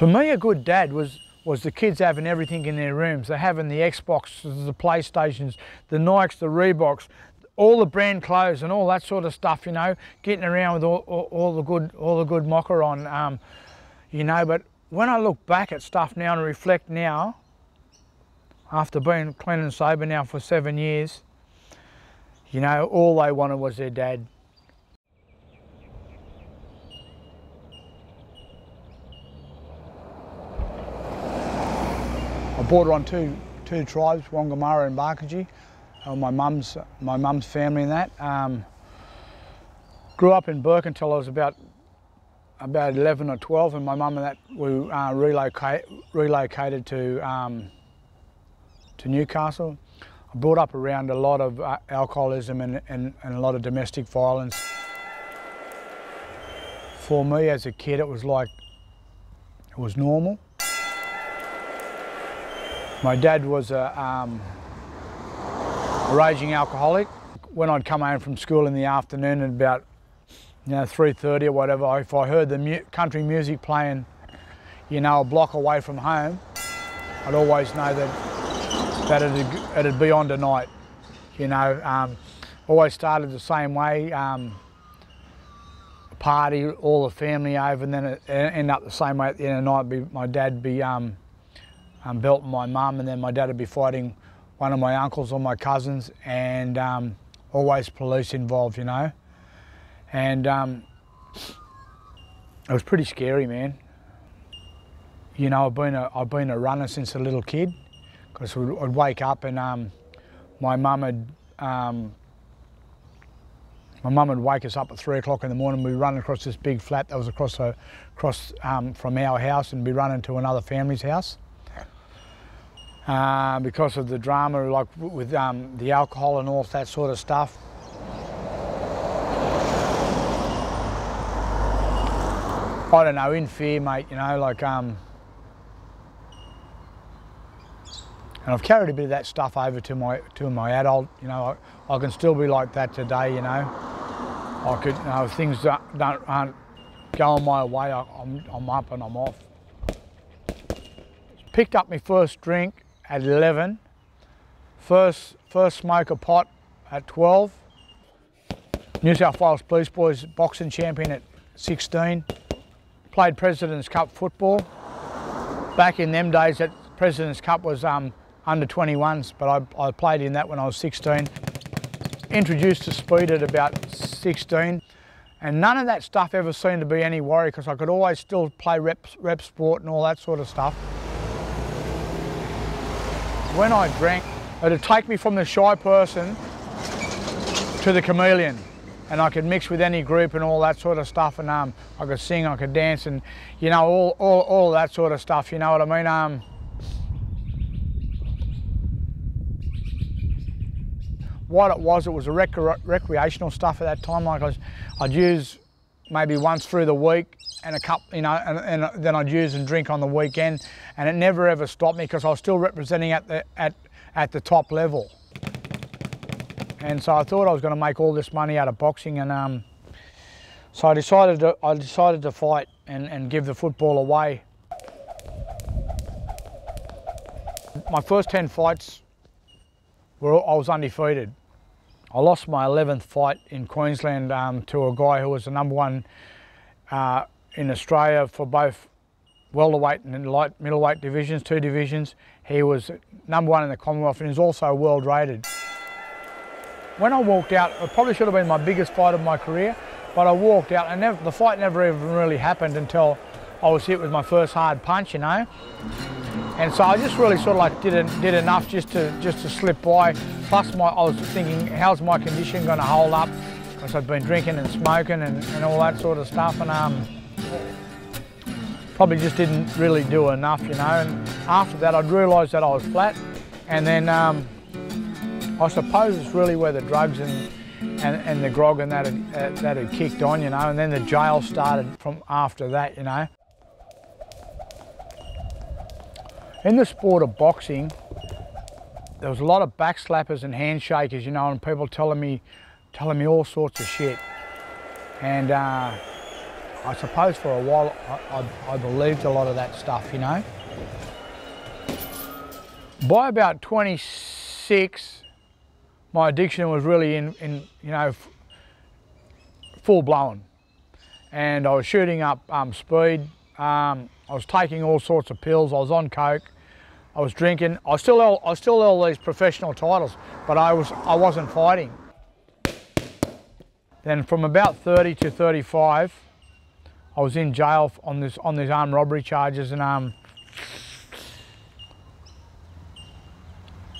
To me, a good dad was the kids having everything in their rooms. They're having the Xboxes, the PlayStations, the Nikes, the Reeboks, all the brand clothes and all that sort of stuff, you know, getting around with all the good mocker on, you know. But when I look back at stuff now and reflect now, after being clean and sober now for 7 years, you know, all they wanted was their dad. I brought her on two tribes, Wongamara and Barkagee, my mum's family and that. Grew up in Burke until I was about 11 or 12, and my mum and that we relocated to Newcastle. I brought up around a lot of alcoholism and a lot of domestic violence. For me as a kid, it was like, it was normal. My dad was a raging alcoholic. When I'd come home from school in the afternoon at about 3:30 or whatever, if I heard the country music playing, you know, a block away from home, I'd always know that it'd be on tonight. You know, always started the same way. Party, all the family over, and then it ended up the same way at the end of the night. My dad'd be belting my mum, and then my dad would be fighting one of my uncles or my cousins, and always police involved, you know. And it was pretty scary, man. You know, I've been a runner since a little kid, because I'd wake up and my mum would wake us up at 3 o'clock in the morning. We'd run across this big flat that was across from our house, and be running to another family's house. Because of the drama, like with the alcohol and all that sort of stuff. I don't know, in fear, mate, you know, like, and I've carried a bit of that stuff over to my adult, you know. I can still be like that today, you know. I could, you know, if things aren't going my way, I'm up and I'm off. Picked up my first drink at 11, first smoke of pot at 12, New South Wales Police Boys boxing champion at 16, played President's Cup football. Back in them days, that President's Cup was under 21s, but I played in that when I was 16. Introduced to speed at about 16, and none of that stuff ever seemed to be any worry, because I could always still play rep sport and all that sort of stuff. When I drank, it'd take me from the shy person to the chameleon, and I could mix with any group and all that sort of stuff, and I could sing, I could dance, and you know, all that sort of stuff, you know what I mean? What it was a recreational stuff at that time. Like I'd use maybe once through the week, and a cup, you know, and then I'd use and drink on the weekend, and it never ever stopped me, because I was still representing at the top level. And so I thought I was going to make all this money out of boxing, and so I decided to fight and give the football away. My first 10 fights I was undefeated. I lost my 11th fight in Queensland to a guy who was the #1 in Australia for both welterweight and light middleweight divisions, 2 divisions. He was #1 in the Commonwealth, and he's also world rated. When I walked out, it probably should have been my biggest fight of my career, but I walked out, and the fight never even really happened until I was hit with my first hard punch, you know. And so I just really sort of like did enough just to slip by. Plus I was thinking, how's my condition going to hold up? Because I'd been drinking and smoking and all that sort of stuff, and probably just didn't really do enough, you know. And after that, I'd realised that I was flat, and then I suppose it's really where the drugs and the grog and that had kicked on, you know. And then the jail started from after that, you know. In the sport of boxing, there was a lot of backslappers and handshakers, you know, and people telling me all sorts of shit. And I suppose for a while I believed a lot of that stuff, you know. By about 26, my addiction was really in you know, full blown, and I was shooting up speed. I was taking all sorts of pills. I was on coke. I was drinking. I still held these professional titles, but I wasn't fighting. Then from about 30 to 35, I was in jail on these armed robbery charges, and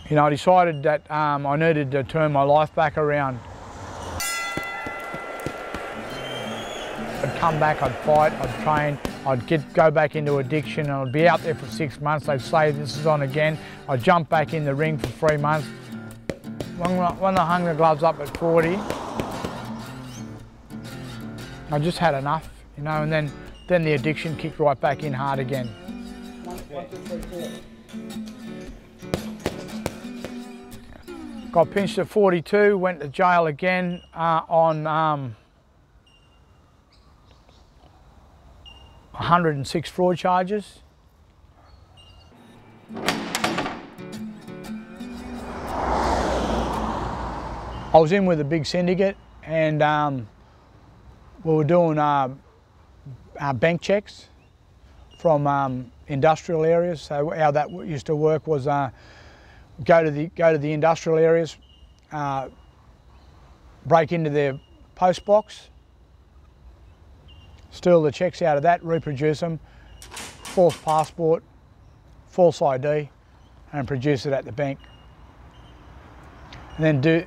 you know, I decided that I needed to turn my life back around. I'd come back, I'd fight, I'd train, I'd go back into addiction, and I'd be out there for 6 months. They'd say this is on again. I'd jump back in the ring for 3 months. When I hung the gloves up at 40, I just had enough, you know, and then the addiction kicked right back in hard again. 1, 2, 3, 4. Got pinched at 42, went to jail again on 106 fraud charges. I was in with a big syndicate, and we were doing bank checks from industrial areas. So how that used to work was go to the industrial areas, break into their post box, steal the checks out of that, reproduce them, false passport, false ID, and produce it at the bank. And then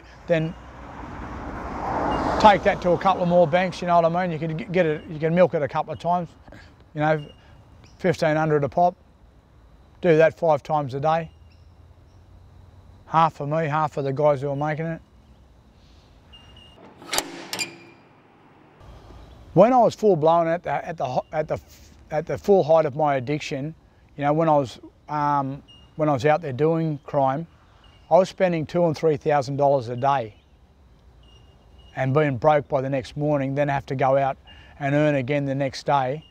take that to a couple of more banks. You know what I mean? You can milk it a couple of times. You know, 1,500 a pop. Do that 5 times a day. Half for me, half for the guys who are making it. When I was full blown at the full height of my addiction, you know, when I was out there doing crime, I was spending $2,000 and $3,000 a day, and being broke by the next morning, then have to go out and earn again the next day.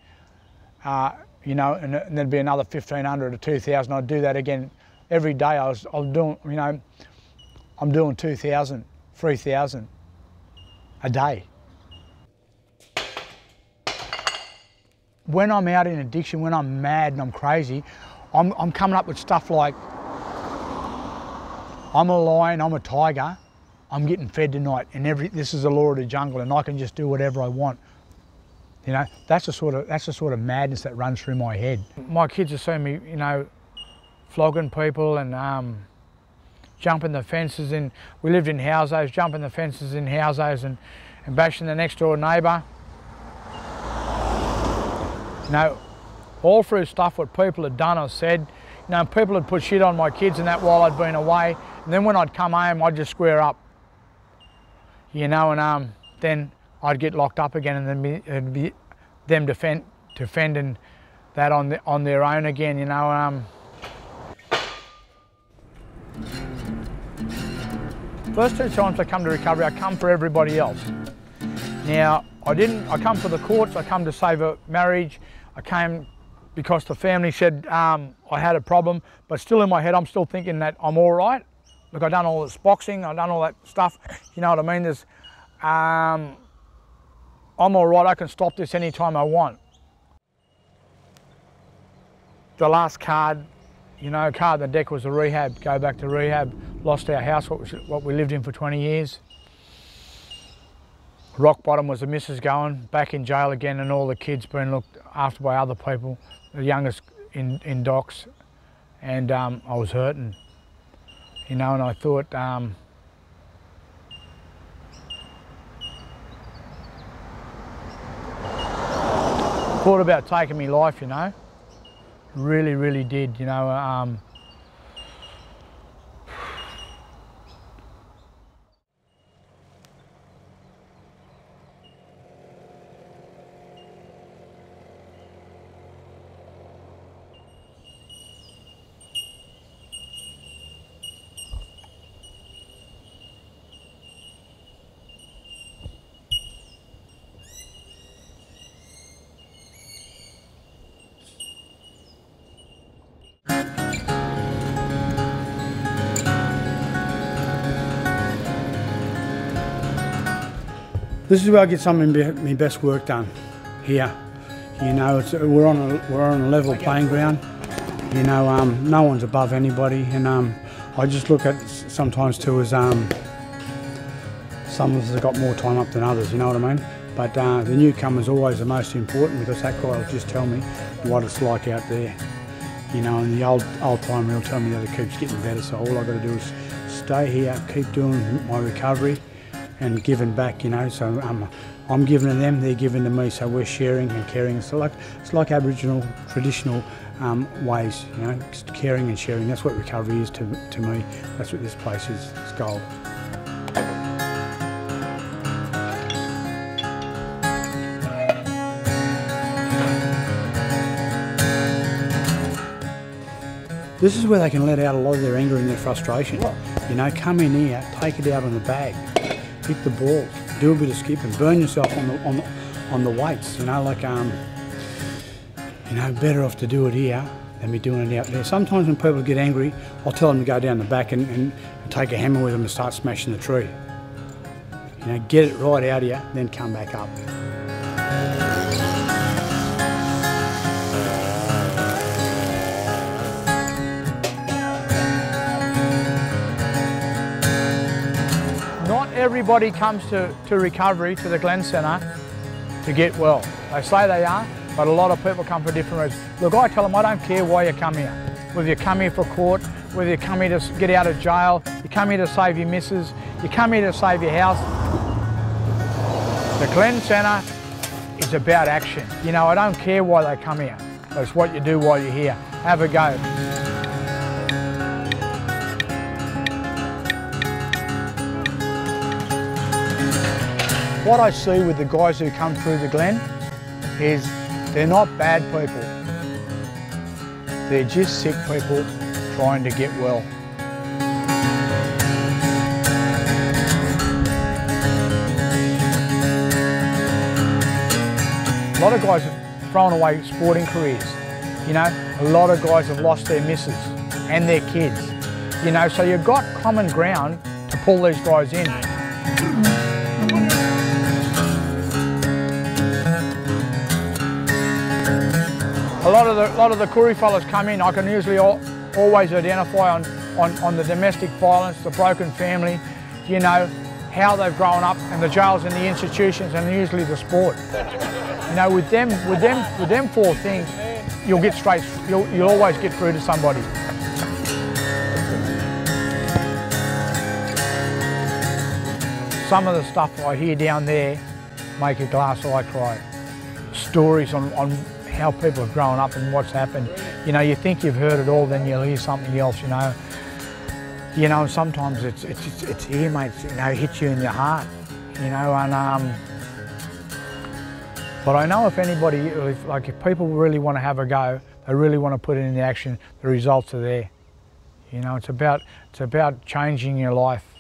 You know, and then there'd be another 1,500 or 2,000. I'd do that again. Every day I was doing, you know, I'm doing 2,000, 3,000 a day. When I'm out in addiction, when I'm mad and I'm crazy, I'm coming up with stuff like, I'm a lion, I'm a tiger, I'm getting fed tonight, and this is the law of the jungle, and I can just do whatever I want. You know, that's the sort of madness that runs through my head. My kids have seen me, you know, flogging people and jumping the fences in. We lived in houses, jumping the fences in houses and bashing the next door neighbour. You know, all through stuff what people had done or said. You know, people had put shit on my kids and that while I'd been away. And then when I'd come home, I'd just square up. You know, and then I'd get locked up again, and then it'd be them defending that on their own again. You know. First 2 times I come to recovery, I come for everybody else. Now, I come for the courts, I come to save a marriage, I came because the family said I had a problem, but still in my head I'm still thinking that I'm all right. Look, I've done all this boxing, I've done all that stuff, you know what I mean? I'm all right, I can stop this anytime I want. The last card, you know, card in the deck was a rehab, go back to rehab. Lost our house, what we lived in for 20 years. Rock bottom was the missus going, back in jail again, and all the kids being looked after by other people, the youngest in docks, and I was hurting, you know, and I thought, thought about taking my life, you know, really, really did, you know. This is where I get some of my best work done, here. You know, we're on a level playing ground. You know, no one's above anybody, and I just look at sometimes too as some of us have got more time up than others, you know what I mean? But the newcomer's always the most important, because that guy will just tell me what it's like out there. You know, and the old timer will tell me that it keeps getting better, so all I've got to do is stay here, keep doing my recovery and giving back, you know. So I'm giving to them, they're giving to me, so we're sharing and caring. It's like Aboriginal traditional ways, you know, caring and sharing. That's what recovery is to me. That's what this place is. It's gold. This is where they can let out a lot of their anger and their frustration. You know, come in here, take it out on the bag, hit the balls, do a bit of skipping, burn yourself on the weights. You know, like you know, better off to do it here than be doing it out there. Sometimes when people get angry, I'll tell them to go down the back and take a hammer with them and start smashing the tree. You know, get it right out of you, then come back up. Not everybody comes to recovery, to the Glen Centre, to get well. They say they are, but a lot of people come for different reasons. Look, I tell them I don't care why you come here. Whether you come here for court, whether you come here to get out of jail, you come here to save your missus, you come here to save your house. The Glen Centre is about action. You know, I don't care why they come here. It's what you do while you're here. Have a go. What I see with the guys who come through the Glen is they're not bad people. They're just sick people trying to get well. A lot of guys have thrown away sporting careers. You know, a lot of guys have lost their missus and their kids. You know, so you've got common ground to pull these guys in. A lot of the Koori fellas come in. I can usually always identify on the domestic violence, the broken family, you know, how they've grown up, and the jails and the institutions, and usually the sport. You know, with them four things, you'll always get through to somebody. Some of the stuff I hear down there make a glass eye cry. Stories on how people have grown up and what's happened. You know, you think you've heard it all, then you'll hear something else, you know. You know, sometimes it's here, mate, you know, it hits you in your heart, you know, and but I know if anybody, if people really want to have a go, they really want to put it into action, the results are there. You know, it's about changing your life.